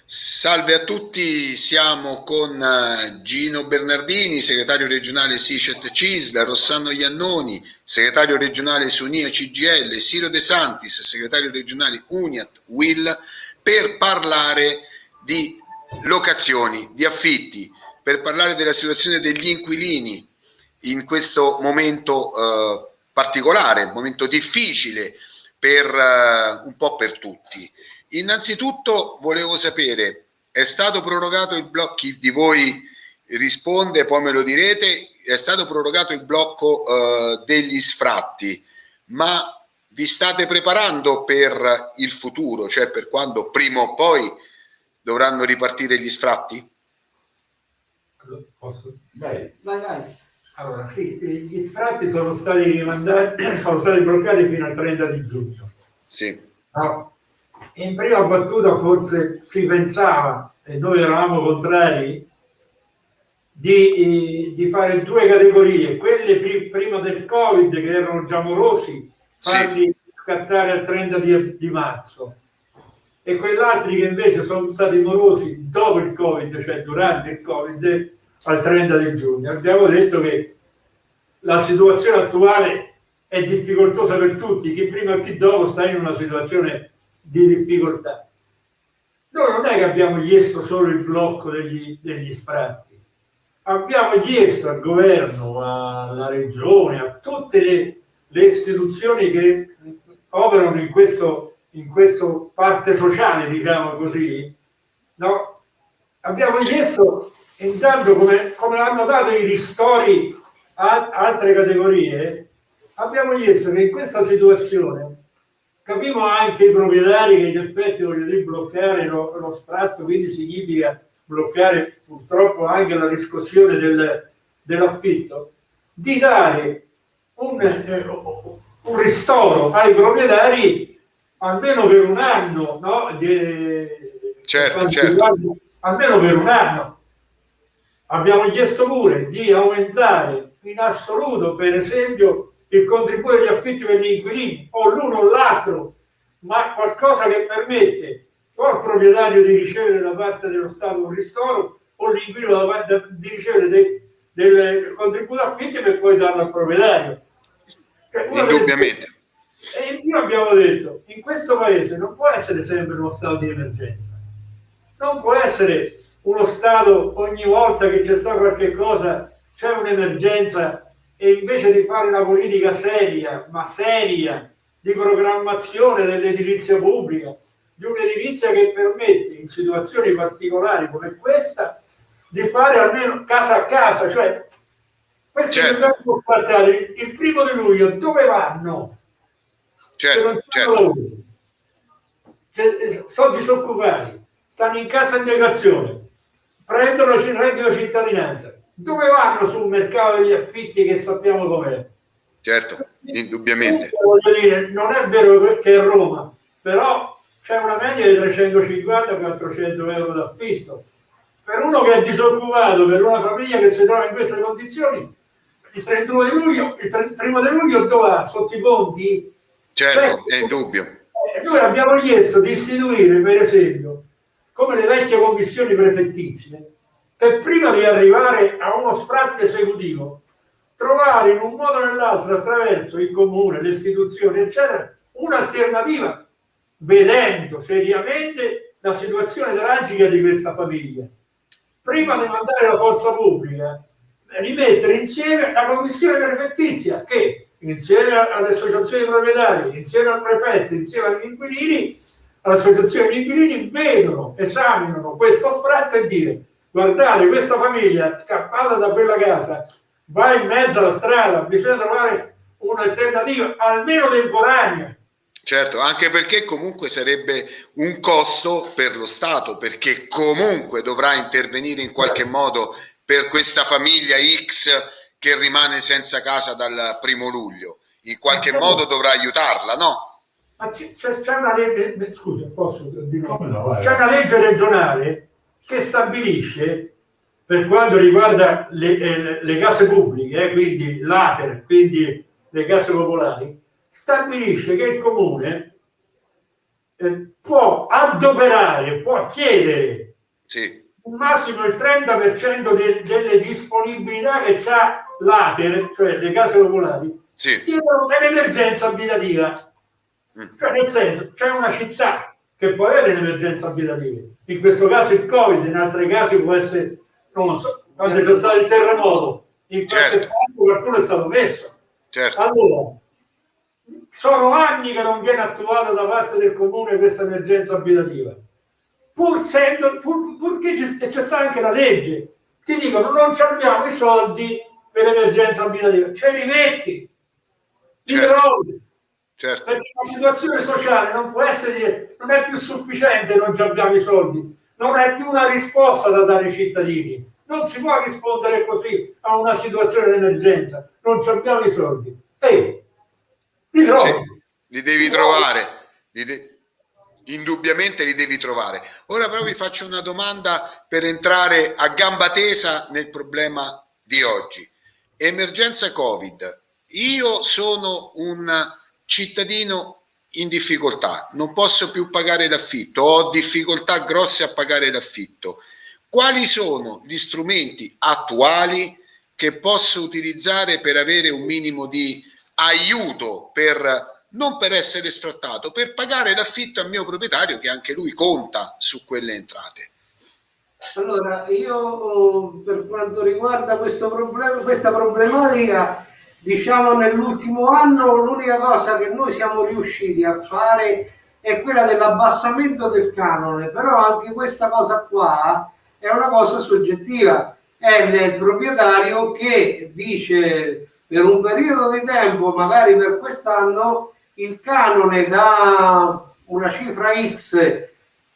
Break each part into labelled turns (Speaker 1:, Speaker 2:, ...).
Speaker 1: Salve a tutti, siamo con Gino Bernardini, segretario regionale SICET CISL, Rossano Iannoni, segretario regionale SUNIA CGL, Siro De Santis, segretario regionale UNIAT WIL, per parlare di locazioni, di affitti, per parlare della situazione degli inquilini in questo momento particolare, momento difficile per un po' per tutti. Innanzitutto volevo sapere, è stato prorogato il blocco, chi di voi risponde, poi me lo direte, è stato prorogato il blocco degli sfratti, ma vi state preparando per il futuro, cioè per quando prima o poi dovranno ripartire gli sfratti?
Speaker 2: Posso? Vai. Allora, sì, gli sfratti sono stati rimandati, sono stati bloccati fino al 30 di giugno.
Speaker 1: Sì.
Speaker 2: No. In prima battuta forse si pensava, e noi eravamo contrari, di fare due categorie, quelle prima del Covid che erano già morosi, farli scattare al 30 di marzo, e quell'altri che invece sono stati morosi dopo il Covid, cioè durante il Covid, al 30 di giugno. Abbiamo detto che la situazione attuale è difficoltosa per tutti, chi prima e chi dopo sta in una situazione di difficoltà. Noi non è che abbiamo chiesto solo il blocco degli sfratti, abbiamo chiesto al governo, alla regione, a tutte le istituzioni che operano in questo parte sociale, diciamo così, no? Abbiamo chiesto intanto come hanno dato i ristori a altre categorie, abbiamo chiesto che in questa situazione capiamo anche i proprietari che in effetti vogliono dire bloccare lo sfratto, quindi significa bloccare purtroppo anche la riscossione dell'affitto, di dare un ristoro ai proprietari almeno per un anno, no?
Speaker 1: Certo.
Speaker 2: Almeno per un anno. Abbiamo chiesto pure di aumentare in assoluto, per esempio, il contributo degli affitti per gli inquilini, o l'uno o l'altro, ma qualcosa che permette o al proprietario di ricevere da parte dello Stato un ristoro, o l'inquilino di ricevere del contributo affitti per poi darlo al proprietario. Cioè,
Speaker 1: indubbiamente.
Speaker 2: E in più abbiamo detto, in questo paese non può essere sempre uno stato di emergenza, non può essere uno stato ogni volta che c'è stata qualche cosa, c'è un'emergenza, e invece di fare una politica seria, ma seria, di programmazione dell'edilizia pubblica, di un'edilizia che permette in situazioni particolari come questa di fare almeno casa a casa, cioè questi
Speaker 1: certo.
Speaker 2: il 1° di luglio dove vanno?
Speaker 1: Certo.
Speaker 2: Sono disoccupati, stanno in cassa integrazione, prendono il reddito di cittadinanza, dove vanno sul mercato degli affitti che sappiamo com'è?
Speaker 1: Certo, indubbiamente.
Speaker 2: Voglio dire, non è vero che è Roma, però c'è una media di 350-400 euro d'affitto. Per uno che è disoccupato, per una famiglia che si trova in queste condizioni, il 31 di luglio, il 1° di luglio dove va? Sotto i ponti?
Speaker 1: Certo, è indubbio.
Speaker 2: Noi abbiamo chiesto di istituire, per esempio, come le vecchie commissioni prefettizie, che prima di arrivare a uno sfratto esecutivo, trovare in un modo o nell'altro, attraverso il comune, le istituzioni, eccetera, un'alternativa, vedendo seriamente la situazione tragica di questa famiglia. Prima di mandare la forza pubblica, rimettere insieme la commissione prefettizia che, insieme alle associazioni proprietarie, insieme al prefetto, insieme agli inquilini, all'associazione degli inquilini, vedono, esaminano questo sfratto e dire: guardate, questa famiglia scappata da quella casa va in mezzo alla strada, bisogna trovare un'alternativa almeno temporanea.
Speaker 1: Certo, anche perché comunque sarebbe un costo per lo Stato, perché comunque dovrà intervenire in qualche modo per questa famiglia X che rimane senza casa dal 1° luglio. In qualche modo dovrà aiutarla, no?
Speaker 2: Ma c'è una legge, scusa, posso dire? C'è una legge regionale che stabilisce, per quanto riguarda le case pubbliche, quindi l'ATER, quindi le case popolari, stabilisce che il comune può adoperare, può chiedere un massimo il 30% delle disponibilità che c'ha l'ATER, cioè le case popolari, chiedono dell'emergenza abitativa. Cioè, nel senso, c'è una città che può avere l'emergenza abitativa, in questo caso il Covid, in altri casi può essere, non so, quando c'è stato il terremoto, in qualche parte qualcuno è stato messo. Allora, sono anni che non viene attuata da parte del comune questa emergenza abitativa, purché c'è stata anche la legge. Ti dicono non abbiamo i soldi per l'emergenza abitativa, ce li metti, li trovi. Perché la situazione sociale non può essere, non è più sufficiente, non abbiamo i soldi, non è più una risposta da dare ai cittadini, non si può rispondere così a una situazione di emergenza, non abbiamo i soldi, li trovi,
Speaker 1: li devi trovare, indubbiamente li devi trovare. Ora però vi faccio una domanda per entrare a gamba tesa nel problema di oggi. Emergenza Covid, io sono un cittadino in difficoltà, non posso più pagare l'affitto, ho difficoltà grosse a pagare l'affitto. Quali sono gli strumenti attuali che posso utilizzare per avere un minimo di aiuto, non per essere sfrattato, per pagare l'affitto al mio proprietario, che anche lui conta su quelle entrate?
Speaker 3: Allora, io per quanto riguarda questo problema, questa problematica, diciamo nell'ultimo anno l'unica cosa che noi siamo riusciti a fare è quella dell'abbassamento del canone, però anche questa cosa qua è una cosa soggettiva, è il proprietario che dice per un periodo di tempo, magari per quest'anno, il canone da una cifra X,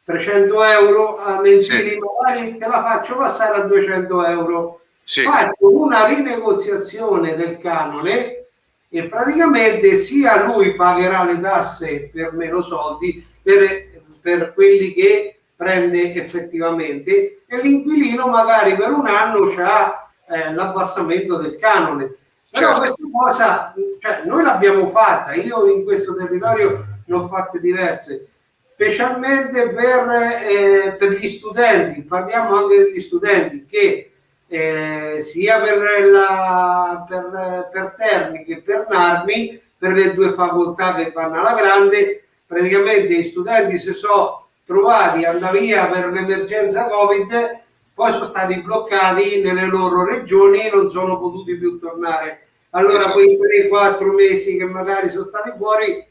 Speaker 3: 300 euro a mensili, magari te la faccio passare a 200 euro. Faccio una rinegoziazione del canone e praticamente sia lui pagherà le tasse per meno soldi per quelli che prende effettivamente, e l'inquilino magari per un anno c'ha l'abbassamento del canone. Però questa cosa, cioè, noi l'abbiamo fatta, io in questo territorio ne ho fatte diverse, specialmente per gli studenti. Parliamo anche degli studenti che sia per Terni che per Narni, per le due facoltà che vanno alla grande, praticamente gli studenti si sono trovati, andare via per l'emergenza Covid, poi sono stati bloccati nelle loro regioni e non sono potuti più tornare. Allora quei 3-4 mesi che magari sono stati fuori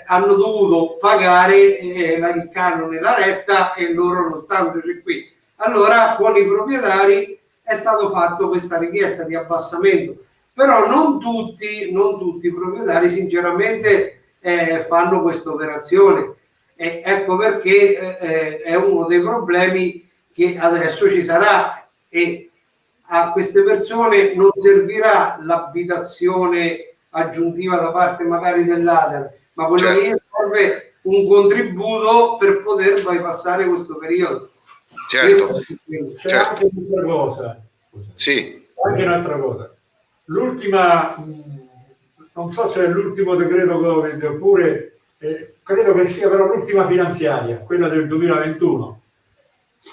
Speaker 3: hanno dovuto pagare il canone, la retta, e loro non standoci qui. Allora con i proprietari è stato fatto questa richiesta di abbassamento, però non tutti i proprietari sinceramente fanno questa operazione, e ecco perché è uno dei problemi che adesso ci sarà, e a queste persone non servirà l'abitazione aggiuntiva da parte magari dell'ATER, ma quello che serve un contributo per poter bypassare questo periodo.
Speaker 2: C'è anche un'altra cosa. Anche un'altra cosa. L'ultima, non so se è l'ultimo decreto Covid oppure credo che sia però l'ultima finanziaria, quella del 2021,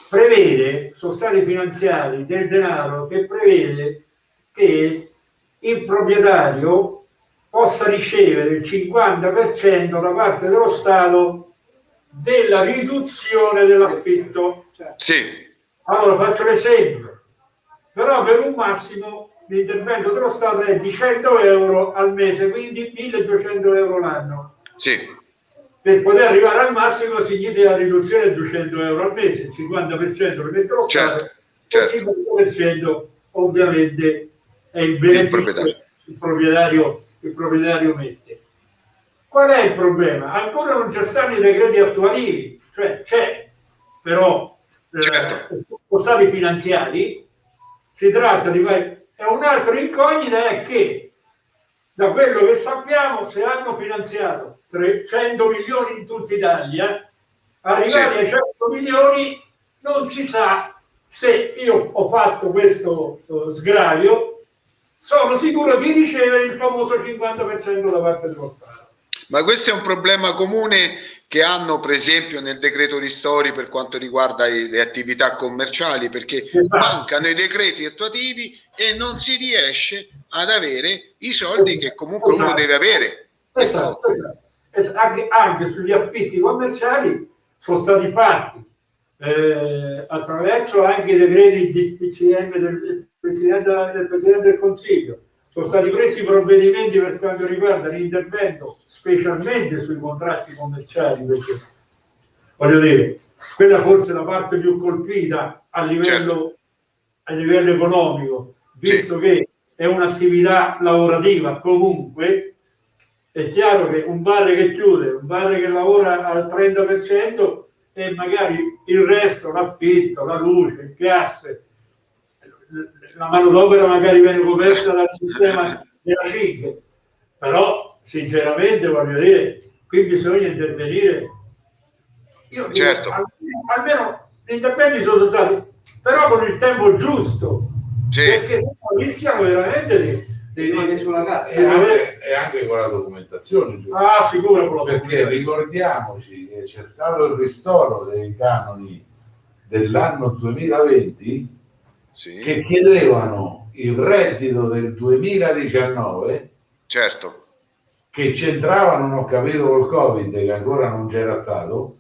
Speaker 2: prevede, sono stati finanziari del denaro che prevede che il proprietario possa ricevere il 50% da parte dello Stato della riduzione dell'affitto. Allora faccio l'esempio, però per un massimo l'intervento dello Stato è di 100 euro al mese, quindi 1.200 euro l'anno. Per poter arrivare al massimo significa la riduzione di 200 euro al mese, il 50% lo mette lo Stato, il 50% ovviamente è il beneficio che il proprietario mette. Qual è il problema? Ancora non ci stanno i decreti attuativi, cioè c'è, però sono stati finanziati, si tratta di... E un altro incognita è che, da quello che sappiamo, se hanno finanziato 300 milioni in tutta Italia, arrivati ai 100 milioni non si sa se io ho fatto questo sgravio, sono sicuro di ricevere il famoso 50% da parte dello Stato.
Speaker 1: Ma questo è un problema comune che hanno per esempio nel decreto ristori per quanto riguarda le attività commerciali, perché mancano i decreti attuativi e non si riesce ad avere i soldi che comunque uno deve avere.
Speaker 2: Esatto. Anche sugli affitti commerciali sono stati fatti attraverso anche i decreti di PCM del Presidente del Consiglio. Sono stati presi provvedimenti per quanto riguarda l'intervento, specialmente sui contratti commerciali, perché voglio dire, quella forse è la parte più colpita a livello economico, visto che è un'attività lavorativa comunque. È chiaro che un bar che chiude, un bar che lavora al 30% e magari il resto, l'affitto, la luce, il gas, la manodopera magari viene coperta dal sistema della CIG, però sinceramente voglio dire, qui bisogna intervenire. Io dico, almeno gli interventi sono stati, però con il tempo giusto, perché se no rischiano veramente
Speaker 4: sulla carta e anche con la documentazione,
Speaker 2: sicuro,
Speaker 4: perché ricordiamoci che c'è stato il ristoro dei canoni dell'anno 2020 che chiedevano il reddito del 2019, che c'entravano, non ho capito, col Covid che ancora non c'era stato,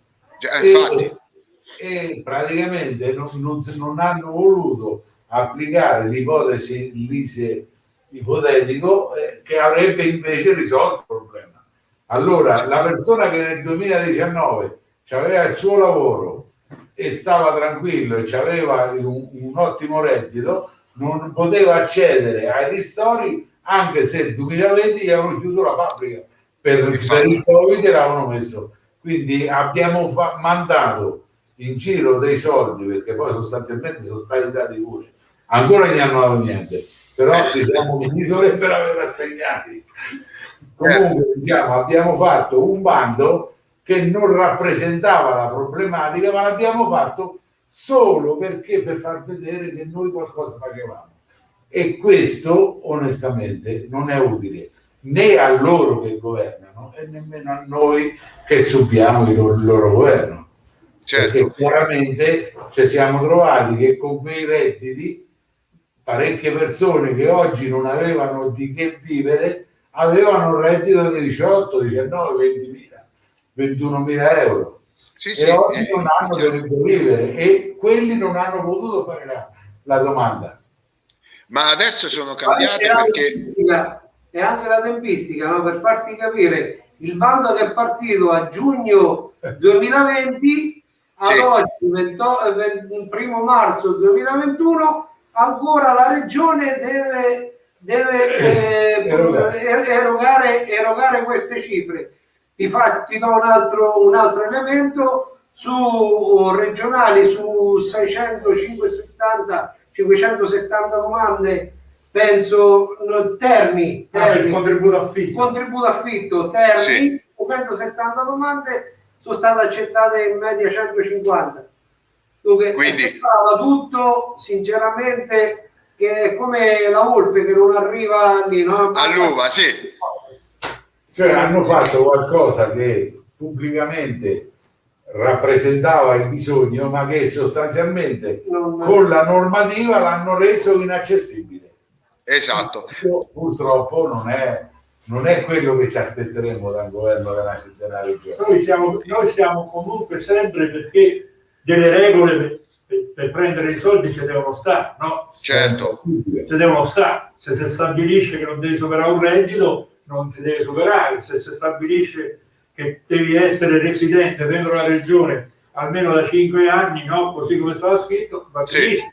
Speaker 4: e praticamente non hanno voluto applicare l'ipotesi l'ISEE ipotetico che avrebbe invece risolto il problema. Allora la persona che nel 2019 aveva il suo lavoro e stava tranquillo e aveva un ottimo reddito non poteva accedere ai ristori, anche se nel 2020 gli avevano chiuso la fabbrica per il Covid e l'avevano messo. Quindi abbiamo mandato in giro dei soldi, perché poi sostanzialmente sono stati dati pure, ancora non gli hanno dato niente, però diciamo che li dovrebbero aver assegnati. Comunque abbiamo fatto un bando che non rappresentava la problematica, ma l'abbiamo fatto solo perché per far vedere che noi qualcosa facevamo, e questo onestamente non è utile né a loro che governano e nemmeno a noi che subiamo il loro governo. Perché chiaramente ci siamo trovati che con quei redditi parecchie persone che oggi non avevano di che vivere avevano un reddito di 18, 19, 20.000, 21.000 euro e oggi non hanno dovuto vivere, e quelli non hanno potuto fare la domanda.
Speaker 1: Ma adesso sono cambiate perché
Speaker 3: e anche la tempistica, no? Per farti capire, il bando che è partito a giugno 2020 ad oggi, 1 marzo 2021, ancora la regione deve erogare queste cifre. Ti do un altro elemento: su regionali, su 570 domande, penso Terni, contributo affitto Terni, 170 domande sono state accettate in media 150. Dunque sembrava tutto sinceramente che è come la volpe che non arriva lì, no?
Speaker 1: All'uva,
Speaker 4: cioè hanno fatto qualcosa che pubblicamente rappresentava il bisogno, ma che sostanzialmente con la normativa l'hanno reso inaccessibile.
Speaker 1: Esatto.
Speaker 4: Purtroppo non è quello che ci aspetteremo dal governo della regione.
Speaker 2: Noi siamo comunque sempre perché delle regole per prendere i soldi ci devono stare, no?
Speaker 1: Certo.
Speaker 2: Ci devono stare. Se si stabilisce che non devi superare un reddito, non si deve superare. Se si stabilisce che devi essere residente dentro la regione almeno da 5 anni, no? Così come stava scritto, va benissimo.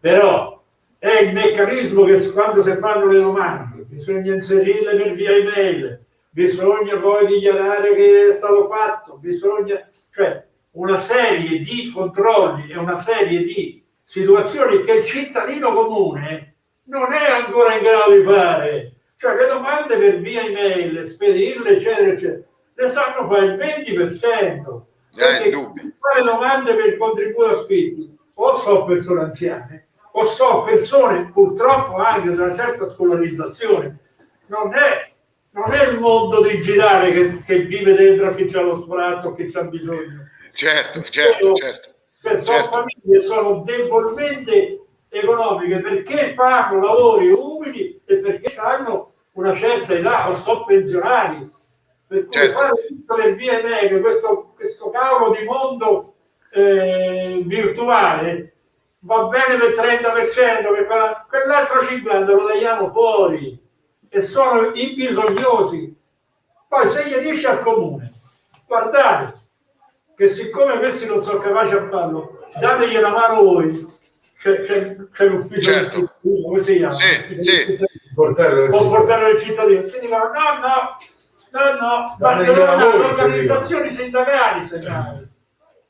Speaker 2: Però è il meccanismo che quando si fanno le domande bisogna inserirle per via email, bisogna poi dichiarare che è stato fatto, cioè una serie di controlli e una serie di situazioni che il cittadino comune non è ancora in grado di fare. Cioè le domande per via email, spedirle eccetera eccetera, le sanno fare il 20%. Fare domande per il contributo affitti o so persone anziane o so persone purtroppo anche di una certa scolarizzazione, non è non è il mondo di girare che vive dentro a chi c'ha lo sfratto, chi c'ha bisogno.
Speaker 1: Certo.
Speaker 2: Cioè, sono famiglie, sono debolmente economiche perché fanno lavori umili e perché hanno una certa età o sono pensionati. Per cui fare tutto per via meglio questo cavolo di mondo virtuale va bene per 30%, per quell'altro 50% lo tagliamo fuori e sono i bisognosi. Poi se gli dici al comune, guardate che siccome questi non sono capaci a farlo, dategli la mano voi, c'è l'ufficio del cittadino, come si chiama? Portare del cittadino. Si dicono no, ma devono organizzazioni sindacali segnali.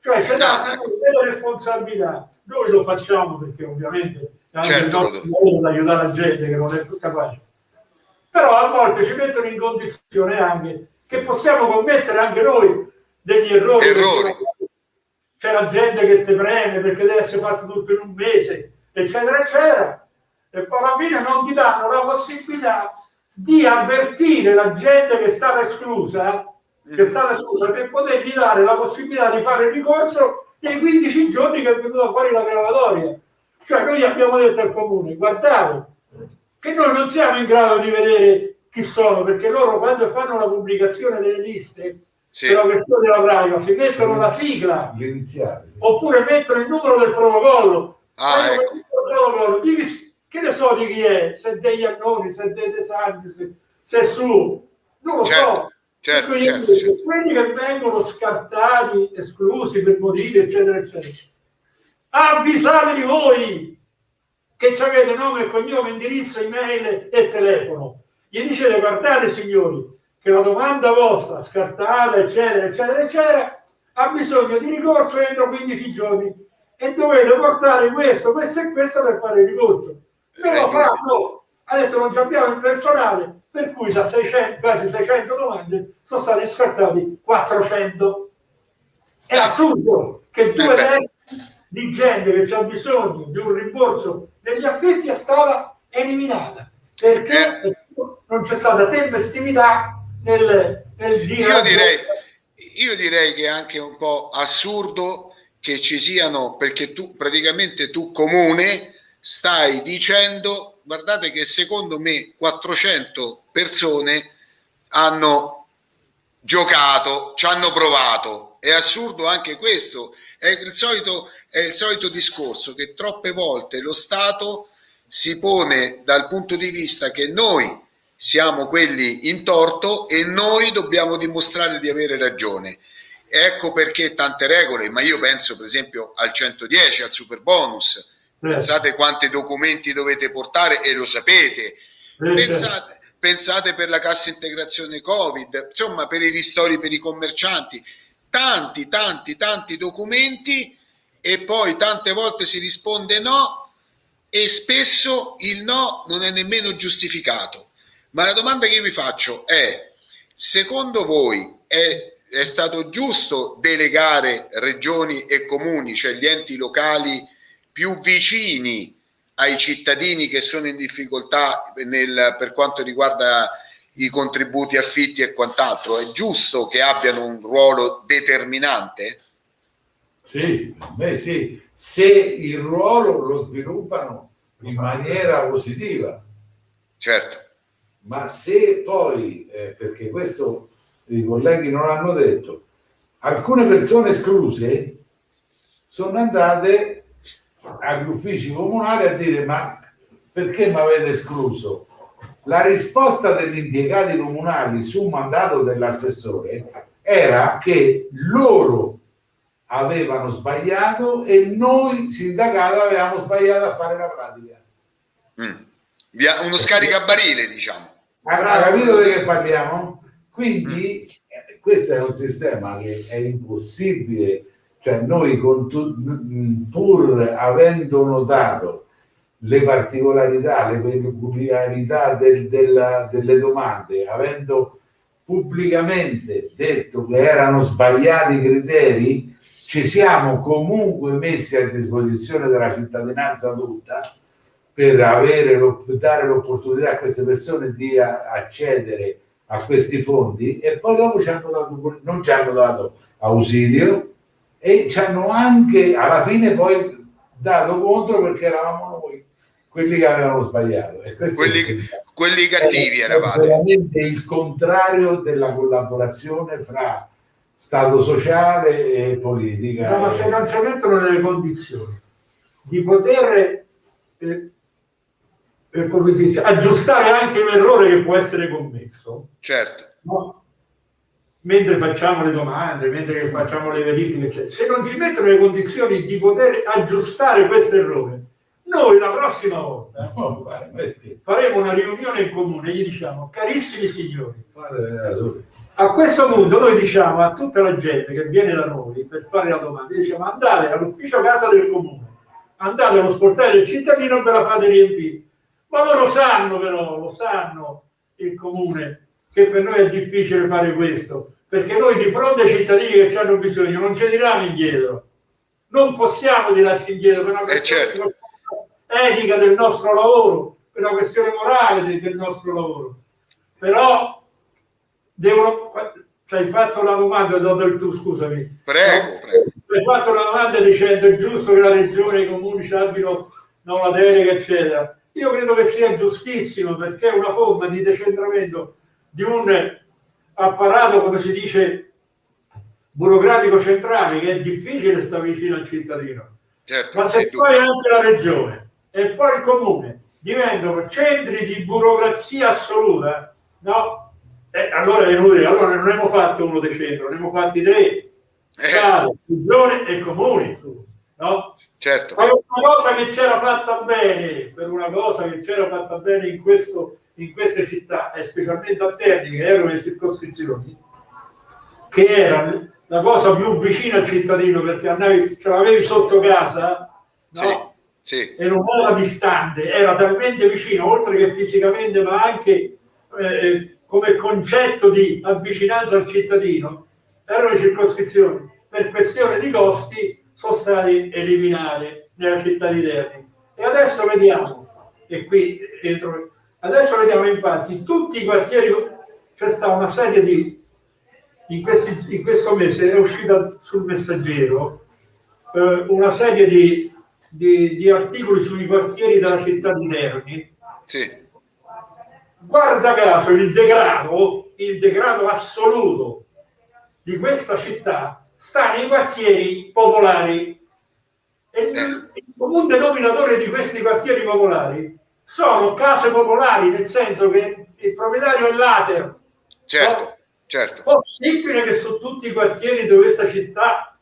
Speaker 2: Cioè c'è una responsabilità. Noi lo facciamo perché ovviamente è anche il nostro modo di aiutare la gente che non è più capace. Però a volte ci mettono in condizione anche che possiamo commettere anche noi degli errori. C'è la gente che ti preme perché deve essere fatto tutto in un mese, eccetera, e poi alla fine non ti danno la possibilità di avvertire la gente che è stata esclusa, per potergli dare la possibilità di fare il ricorso nei 15 giorni che è venuta fuori la graduatoria. Cioè noi abbiamo detto al comune, guardate, che noi non siamo in grado di vedere chi sono, perché loro quando fanno la pubblicazione delle liste per la questione della privacy mettono la sigla oppure mettono il numero del protocollo. Che ne so di chi è, se è degli Annoni, se è dei De Santis, se è su, non lo so. Quelli che vengono scartati, esclusi per motivi eccetera, avvisatevi voi che avete nome e cognome, indirizzo, email e telefono. Gli dicete, guardate signori, che la domanda vostra scartata, eccetera, ha bisogno di ricorso entro 15 giorni e dovete portare questo e questo per fare il ricorso. Me lo fanno, ha detto non abbiamo il personale, per cui da 600, quasi 600 domande sono stati scartati 400. È assurdo che 2 terzi di gente che ha bisogno di un rimborso degli affitti è stata eliminata perché non c'è stata tempestività nel dire.
Speaker 1: Io direi che è anche un po' assurdo che ci siano, perché tu comune stai dicendo, guardate che secondo me 400 persone hanno giocato, ci hanno provato. È assurdo anche questo, è il solito discorso che troppe volte lo Stato si pone dal punto di vista che noi siamo quelli in torto e noi dobbiamo dimostrare di avere ragione. Ecco perché tante regole, ma io penso per esempio al 110, al super bonus. Pensate quanti documenti dovete portare e lo sapete. Pensate per la cassa integrazione Covid, insomma per i ristori per i commercianti, tanti documenti, e poi tante volte si risponde no e spesso il no non è nemmeno giustificato. Ma la domanda che io vi faccio è: secondo voi è stato giusto delegare regioni e comuni, cioè gli enti locali più vicini ai cittadini che sono in difficoltà per quanto riguarda i contributi affitti e quant'altro? È giusto che abbiano un ruolo determinante?
Speaker 4: Sì, sì, se il ruolo lo sviluppano in maniera positiva.
Speaker 1: Certo.
Speaker 4: Ma se poi, perché questo i colleghi non hanno detto, alcune persone escluse sono andate agli uffici comunali a dire: ma perché mi avete escluso? La risposta degli impiegati comunali su mandato dell'assessore era che loro avevano sbagliato e noi sindacato avevamo sbagliato a fare la pratica.
Speaker 1: Uno scaricabarile, diciamo.
Speaker 4: Ha capito di che parliamo? Quindi questo è un sistema che è impossibile. Cioè noi pur avendo notato le particolarità, le peculiarità delle domande, avendo pubblicamente detto che erano sbagliati i criteri, ci siamo comunque messi a disposizione della cittadinanza tutta per dare l'opportunità a queste persone di accedere a questi fondi e poi dopo non ci hanno dato ausilio e ci hanno anche alla fine poi dato contro perché eravamo noi quelli che avevano sbagliato. E
Speaker 1: quelli cattivi eravate.
Speaker 4: È veramente il contrario della collaborazione fra Stato sociale e politica.
Speaker 2: No, ma se non ci mettono nelle condizioni di poter come si dice, aggiustare anche un errore che può essere commesso,
Speaker 1: certo,
Speaker 2: no? Mentre facciamo le domande, mentre facciamo le verifiche, eccetera. Se non ci mettono le condizioni di poter aggiustare questo errore, noi la prossima volta faremo una riunione in comune e gli diciamo: carissimi signori, a questo punto noi diciamo a tutta la gente che viene da noi per fare la domanda, diciamo: andate all'ufficio casa del comune, andate allo sportello del cittadino e ve la fate riempire. Ma loro sanno, però, lo sanno il comune, che per noi è difficile fare questo, perché noi di fronte ai cittadini che ci hanno bisogno non ci tiriamo indietro, non possiamo tirarci indietro per una questione etica del nostro lavoro, per una questione morale del nostro lavoro. Però devono, ci hai fatto una domanda, tu scusami.
Speaker 1: Prego.
Speaker 2: Hai fatto una domanda dicendo: è giusto che la regione e i comuni ci abbiano la delega, eccetera. Io credo che sia giustissimo, perché è una forma di decentramento di un apparato, come si dice, burocratico centrale, che è difficile stare vicino al cittadino.
Speaker 1: Certo,
Speaker 2: ma se poi anche la regione e poi il comune diventano centri di burocrazia assoluta, no? Allora è inutile. Allora non abbiamo fatto uno dei centri, ne abbiamo fatti 3: Stato, regione e comuni, no?
Speaker 1: Certo.
Speaker 2: Ma una cosa che c'era fatta bene, in queste città, e specialmente a Terni, che erano le circoscrizioni, che era la cosa più vicina al cittadino, perché andavi, ce l'avevi sotto casa, no?
Speaker 1: Sì.
Speaker 2: E non era distante, era talmente vicino, oltre che fisicamente, ma anche come concetto di avvicinanza al cittadino. Erano le circoscrizioni, per questione di costi, sono stati eliminati nella città di Terni. E adesso vediamo, adesso vediamo infatti tutti i quartieri, c'è stata una serie di, in questo mese è uscita sul Messaggero una serie di articoli sui quartieri della città di Terni.
Speaker 1: Sì.
Speaker 2: Guarda caso il degrado assoluto di questa città sta nei quartieri popolari, e il comune denominatore di questi quartieri popolari sono case popolari, nel senso che il proprietario è l'Ater.
Speaker 1: Certo.
Speaker 2: Possibile che su tutti i quartieri di questa città,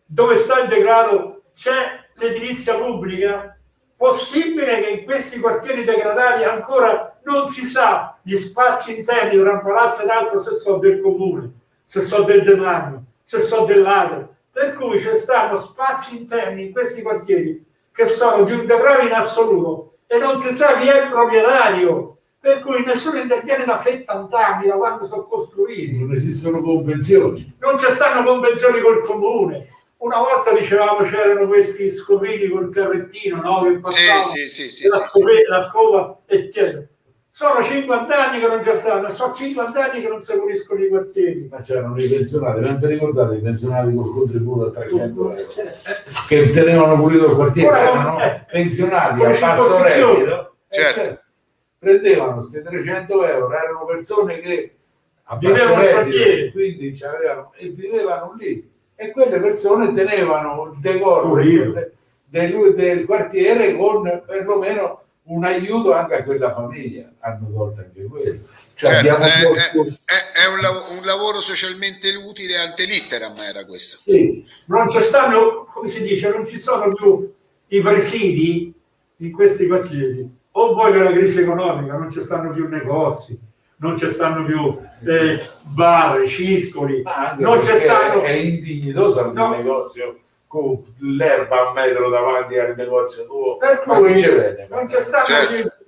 Speaker 2: dove sta il degrado, c'è l'edilizia pubblica? Possibile che in questi quartieri degradati ancora non si sa gli spazi interni tra un palazzo ed altro, se so del comune, se so del demanio, se so dell'Ater? Per cui ci stanno spazi interni in questi quartieri che sono di un degrado in assoluto e non si sa chi è il proprietario, per cui nessuno interviene da 70 anni, da quando sono costruiti.
Speaker 4: Non esistono convenzioni.
Speaker 2: Non ci stanno convenzioni col comune. Una volta dicevamo c'erano questi scopini col carrettino, no? Che passavano la scopa, eccetera. Sono 50 anni che non ci stanno, sono 50 anni che non si puliscono i quartieri.
Speaker 4: Ma c'erano i pensionati, non vi ricordate i pensionati col contributo a 300 euro che tenevano pulito il quartiere? Erano pensionati a basso reddito,
Speaker 1: certo.
Speaker 4: Prendevano questi 300 euro, erano persone che a basso reddito, quindi vivevano lì, e quelle persone tenevano il decoro del quartiere con perlomeno un aiuto anche a quella famiglia. Hanno tolto anche quello. Cioè,
Speaker 1: è un lavoro socialmente utile ante litteram, era questo.
Speaker 2: Sì. Non ci stanno, come si dice, non ci sono più i presidi in questi quartieri. O poi per la crisi economica non ci stanno più negozi, non ci stanno più bar, circoli, non ci stanno.
Speaker 4: È indignitoso il negozio con l'erba a metro davanti al negozio tuo,
Speaker 2: per cui non ci stanno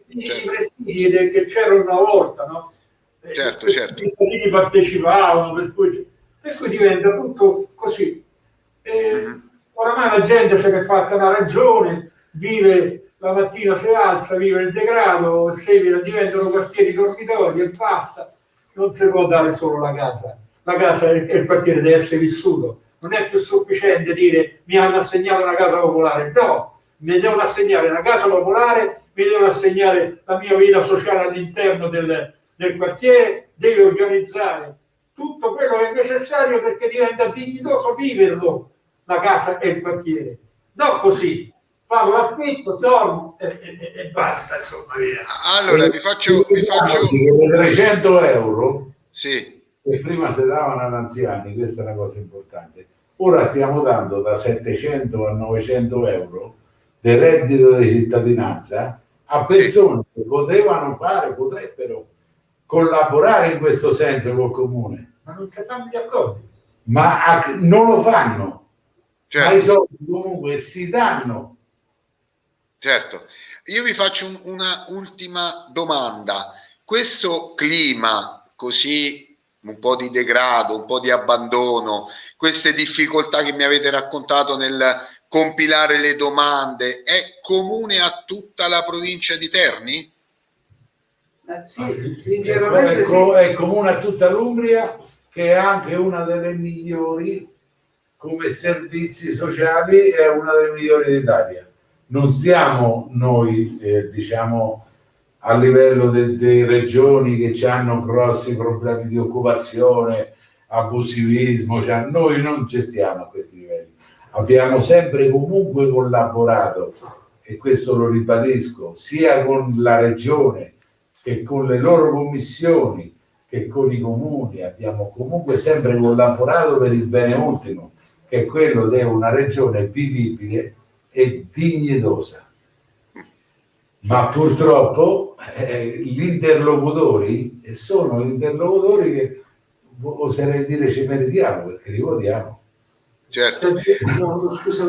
Speaker 2: i presidi che c'erano una volta, no?
Speaker 1: Certo.
Speaker 2: I cittadini partecipavano, per cui diventa tutto così. Oramai la gente se ne è fatta una ragione, vive la mattina, si alza, vive il degrado, diventano quartieri dormitori e basta. non si può dare solo la casa e il quartiere deve essere vissuto, non è più sufficiente dire mi hanno assegnato una casa popolare, no, mi devono assegnare una casa popolare, mi devono assegnare la mia vita sociale all'interno del quartiere, devi organizzare tutto quello che è necessario perché diventa dignitoso viverlo, la casa e il quartiere, no così. Pago l'affitto, dormo e basta, insomma, via.
Speaker 1: Allora, vi faccio...
Speaker 4: che le 300 euro
Speaker 1: Sì,
Speaker 4: che prima si davano agli anziani, questa è una cosa importante, ora stiamo dando da 700 a 900 euro del reddito di cittadinanza a persone che potrebbero collaborare in questo senso col comune.
Speaker 2: Ma non si fanno gli accordi.
Speaker 4: Ma non lo fanno.
Speaker 1: certo.
Speaker 4: Ma i soldi comunque si danno.
Speaker 1: Certo, io vi faccio una ultima domanda. Questo clima così, un po' di degrado, un po' di abbandono, queste difficoltà che mi avete raccontato nel compilare le domande, è comune a tutta la provincia di Terni?
Speaker 3: Sì, sinceramente sì.
Speaker 4: È comune a tutta l'Umbria, che è anche una delle migliori come servizi sociali, è una delle migliori d'Italia. Non siamo noi, diciamo, a livello delle regioni che hanno grossi problemi di occupazione, abusivismo, cioè noi non gestiamo a questi livelli. Abbiamo sempre comunque collaborato, e questo lo ribadisco, sia con la regione che con le loro commissioni, che con i comuni. Abbiamo comunque sempre collaborato per il bene ultimo, che è quello di una regione vivibile e dignitosa. Ma purtroppo gli interlocutori sono interlocutori che oserei dire ci meritiamo, perché li votiamo.
Speaker 1: Certo.
Speaker 3: No, scusa,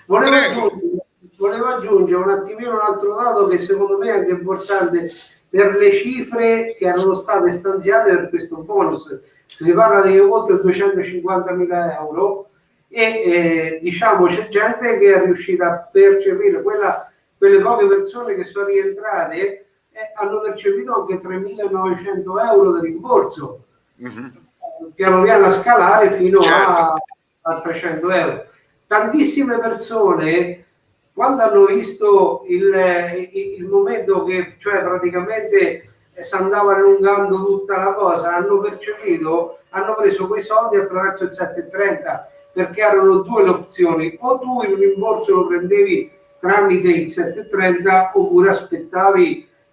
Speaker 3: volevo aggiungere un attimino un altro dato che secondo me è anche importante per le cifre che erano state stanziate per questo bonus. Si parla di oltre 250.000 euro e diciamo c'è gente che è riuscita a percepire quelle poche persone che sono rientrate hanno percepito anche 3.900 euro di rimborso, piano piano a scalare fino a 300 euro. Tantissime persone, quando hanno visto il momento che, cioè praticamente si andava allungando tutta la cosa, hanno preso quei soldi attraverso il 730, perché erano due le opzioni: o tu il rimborso lo prendevi tramite il 730 oppure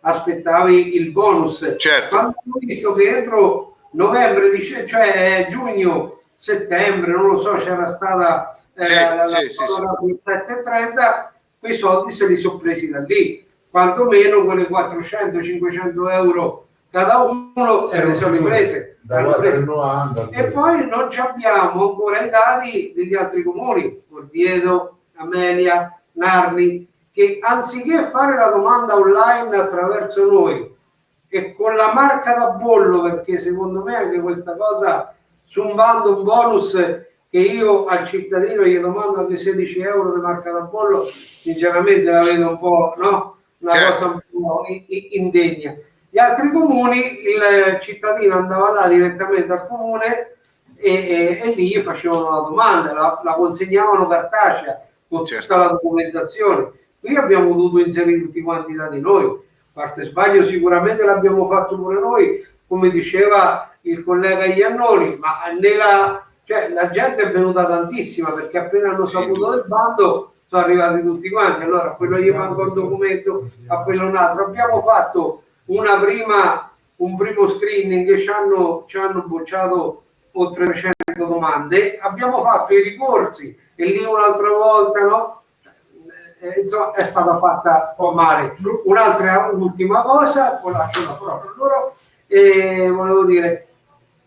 Speaker 3: aspettavi il bonus.
Speaker 1: Certo.
Speaker 3: Quando ho visto che entro novembre, cioè giugno, settembre, non lo so, c'era stata la 730, quei soldi se li sono presi da lì, quantomeno quelle 400-500 euro cada uno se le sono riprese. E poi non abbiamo ancora i dati degli altri comuni, Orvieto, Amelia, Narni, che anziché fare la domanda online attraverso noi e con la marca da bollo, perché secondo me anche questa cosa su un bando, un bonus che io al cittadino gli domando anche 16 euro di marca da bollo, sinceramente la vedo un po', no? Una cosa un po' indegna. Gli altri comuni, il cittadino andava là direttamente al comune e lì gli facevano la domanda, la consegnavano cartacea con tutta la documentazione. Qui abbiamo dovuto inserire tutti quanti i dati noi. Parte sbaglio sicuramente l'abbiamo fatto pure noi, come diceva il collega Iannoni, ma la gente è venuta tantissima, perché appena hanno saputo del bando sono arrivati tutti quanti. Allora a quello gli manca un documento, a quello un altro. Abbiamo fatto un primo screening che ci hanno bocciato oltre 300 domande, abbiamo fatto i ricorsi e lì un'altra volta, no? Insomma, è stata fatta un po' male. Un'ultima cosa, poi lascio la parola a loro, volevo dire,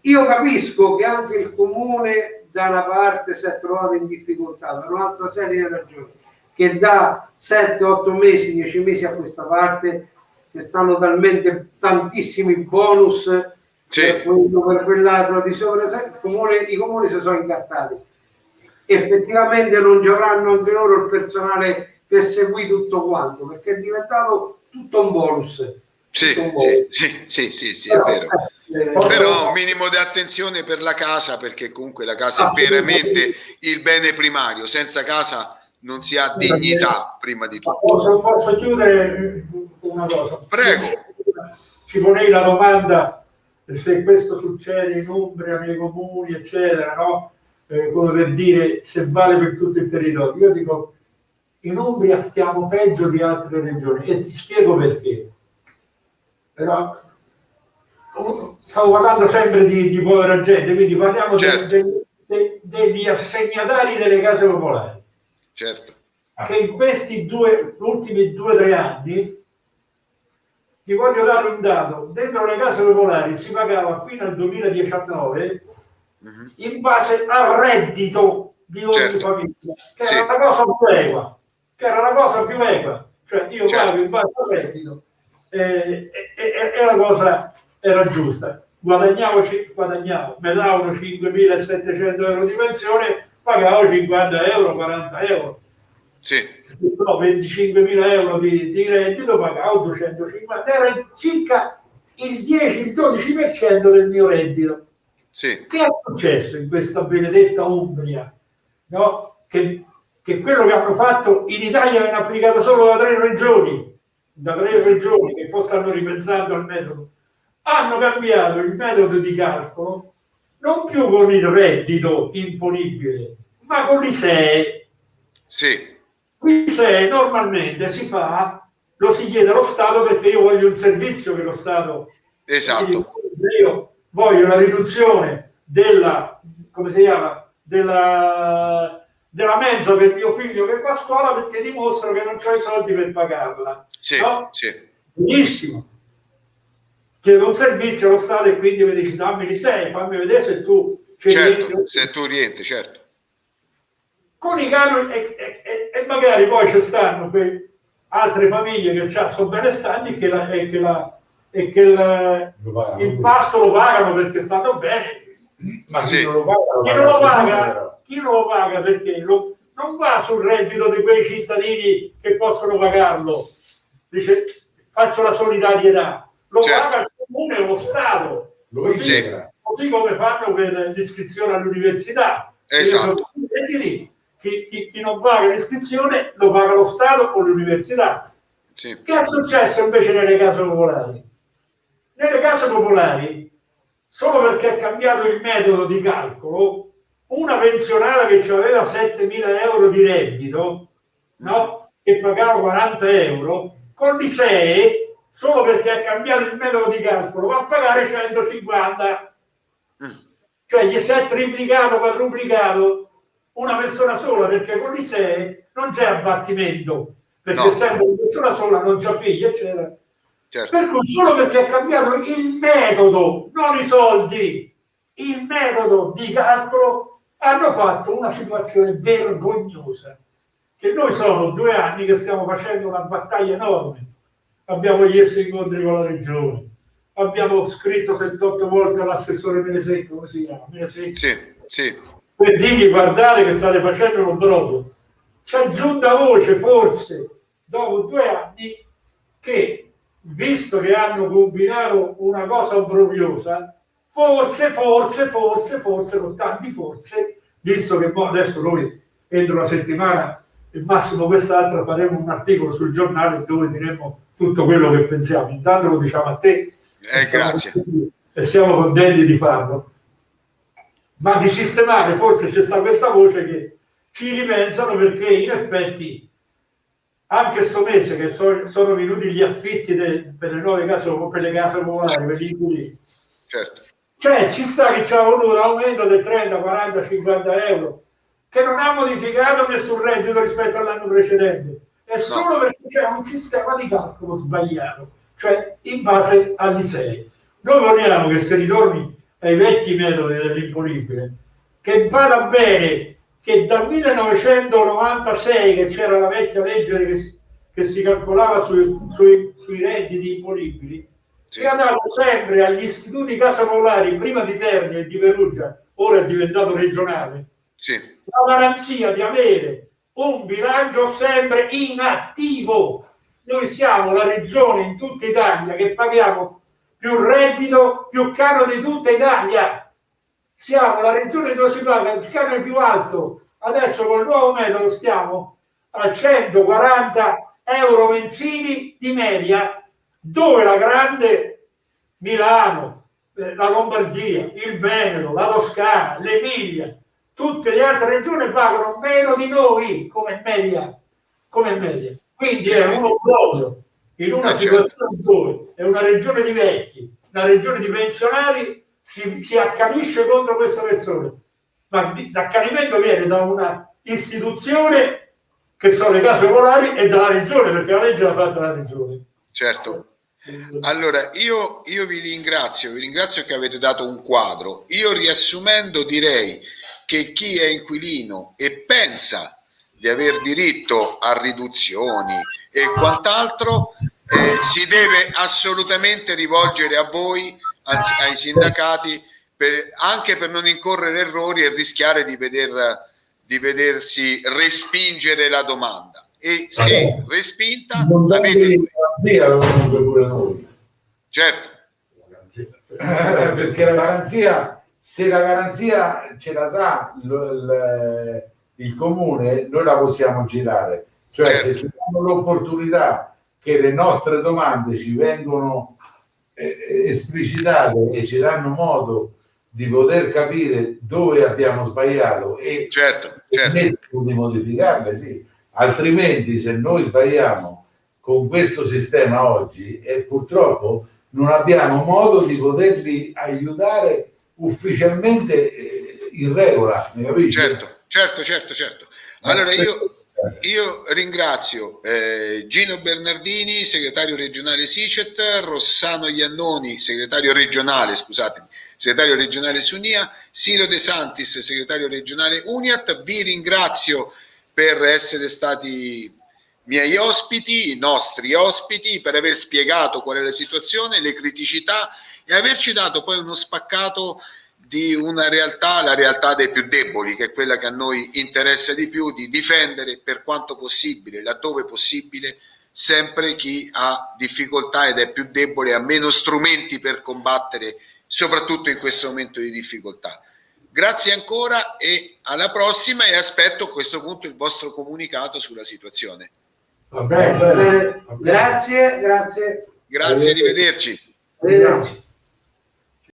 Speaker 3: io capisco che anche il comune da una parte si è trovato in difficoltà per un'altra serie di ragioni, che da 7-8 mesi, 10 mesi a questa parte che stanno talmente tantissimi bonus per quello, per quell'altro di sopra, i comuni si sono incartati. Effettivamente non ci avranno anche loro il personale per seguire tutto quanto, perché è diventato tutto un bonus.
Speaker 1: Sì, è vero. Però un minimo di attenzione per la casa, perché comunque la casa è veramente il bene primario. Senza casa non si ha dignità, prima di tutto.
Speaker 2: Posso chiudere una cosa?
Speaker 1: Prego.
Speaker 2: Ci ponei la domanda se questo succede in Umbria, nei comuni, eccetera, no? Come per dire se vale per tutto il territorio. Io dico, in Umbria stiamo peggio di altre regioni e ti spiego perché. Però stavo parlando sempre di povera gente, quindi parliamo degli assegnatari delle case popolari.
Speaker 1: Certo.
Speaker 2: Che in questi ultimi 2 o 3 anni, ti voglio dare un dato, dentro le case popolari si pagava fino al 2019 in base al reddito di ogni famiglia, che era la cosa più equa, cioè io pago in base al reddito e la cosa era giusta. Guadagnavo, mi davano 5.700 euro di pensione, pagavo 50 euro, 40 euro. No, 25.000 euro di reddito, pagavo 250, era circa il 10-12% del mio reddito. Che è successo in questa benedetta Umbria? No? Che quello che hanno fatto in Italia viene applicato solo da 3 regioni, che poi stanno ripensando al metodo. Hanno cambiato il metodo di calcolo non più con il reddito imponibile, ma con l'ISEE. L'ISEE normalmente lo si chiede allo Stato perché io voglio un servizio che lo Stato.
Speaker 1: Esatto.
Speaker 2: Io voglio la riduzione della mensa per mio figlio che va a scuola perché dimostro che non ho i soldi per pagarla. No? Benissimo. Chiedo un servizio allo Stato e quindi mi dici dammi l'ISEE, fammi vedere se tu
Speaker 1: se tu rientri, certo.
Speaker 2: Con i canoni e magari poi ci stanno altre famiglie che sono benestanti e che il pasto lo pagano perché è stato bene.
Speaker 4: Ma chi non lo
Speaker 2: paga? Chi non lo paga perché non va sul reddito di quei cittadini che possono pagarlo. Dice faccio la solidarietà, lo paga il comune o lo Stato, così come fanno per l'iscrizione all'università.
Speaker 1: Esatto.
Speaker 2: Chi non paga l'iscrizione lo paga lo Stato o l'università. Che è successo invece nelle case popolari? Nelle case popolari, solo perché è cambiato il metodo di calcolo, una pensionata che aveva 7.000 euro di reddito, no? Che pagava 40 euro, con l'ISEE, solo perché è cambiato il metodo di calcolo, va a pagare 150. Cioè gli si è triplicato, quadruplicato una persona sola, perché con l'ISEE non c'è abbattimento, perché essendo una persona sola non c'ha figli, eccetera. Per cui solo perché è cambiato il metodo, non i soldi, il metodo di calcolo, hanno fatto una situazione vergognosa, che noi sono 2 anni che stiamo facendo una battaglia enorme. Abbiamo chiesto incontri con la regione, abbiamo scritto 7-8 volte all'assessore Melesecco, come si chiama? Per dirgli guardate che state facendo un brodo. C'è giunta voce forse dopo 2 anni che, visto che hanno combinato una cosa obbrobriosa, forse con tanti forse, visto che adesso noi entro una settimana, il massimo quest'altra, faremo un articolo sul giornale dove diremo tutto quello che pensiamo. Intanto lo diciamo a te
Speaker 1: grazie
Speaker 2: e siamo contenti di farlo, ma di sistemare forse c'è sta questa voce che ci ripensano, perché in effetti anche sto mese che sono venuti gli affitti per le nuove case, per le case popolari, per gli inquilini, cioè ci sta che c'è voluto un aumento del 30, 40, 50 euro che non ha modificato nessun reddito rispetto all'anno precedente, è solo perché c'è un sistema di calcolo sbagliato, cioè in base all'ISEE. Noi vogliamo che si ritorni ai vecchi metodi dell'imponibile, che vada bene che dal 1996, che c'era la vecchia legge che si calcolava sui redditi imponibili, che ha dato sempre agli istituti casa popolari, prima di Terni e di Perugia, ora è diventato regionale, la garanzia di avere un bilancio sempre in attivo. Noi siamo la regione in tutta Italia che paghiamo più reddito, più caro di tutta Italia. Siamo la regione dove si paga il canone più alto. Adesso con il nuovo metodo stiamo a 140 euro mensili di media, dove la grande Milano, la Lombardia, il Veneto, la Toscana, l'Emilia, tutte le altre regioni pagano meno di noi come media. Quindi è un obbligo in una situazione dove è una regione di vecchi, una regione di pensionati, si accanisce contro queste persone. Ma l'accanimento viene da una istituzione che sono le case popolari e dalla regione, perché la legge l'ha fatta la regione.
Speaker 1: Certo. Allora, io vi ringrazio che avete dato un quadro. Io, riassumendo, direi che chi è inquilino e pensa di aver diritto a riduzioni e quant'altro si deve assolutamente rivolgere a voi, ai sindacati, anche per non incorrere errori e rischiare di vedersi respingere la domanda. E se respinta, avete
Speaker 4: pure noi.
Speaker 1: Certo.
Speaker 4: Perché la garanzia, se la garanzia ce la dà il comune, noi la possiamo girare. Cioè,
Speaker 1: certo,
Speaker 4: se ci danno l'opportunità che le nostre domande ci vengono esplicitate e ci danno modo di poter capire dove abbiamo sbagliato e
Speaker 1: certo.
Speaker 4: di modificarle, sì. Altrimenti, se noi sbagliamo con questo sistema oggi, e purtroppo non abbiamo modo di poterli aiutare ufficialmente in regola, mi capisci?
Speaker 1: Certo. Allora io ringrazio Gino Bernardini, segretario regionale SICET, Rossano Iannoni, segretario regionale Sunia, Siro De Santis, segretario regionale Uniat. Vi ringrazio per essere stati miei ospiti, i nostri ospiti, per aver spiegato qual è la situazione, le criticità e averci dato poi uno spaccato di una realtà, la realtà dei più deboli, che è quella che a noi interessa di più, di difendere per quanto possibile, laddove possibile, sempre chi ha difficoltà ed è più debole, ha meno strumenti per combattere, soprattutto in questo momento di difficoltà. Grazie ancora e alla prossima, e aspetto a questo punto il vostro comunicato sulla situazione.
Speaker 3: Va bene. Grazie.
Speaker 1: Grazie, arrivederci.
Speaker 3: Arrivederci.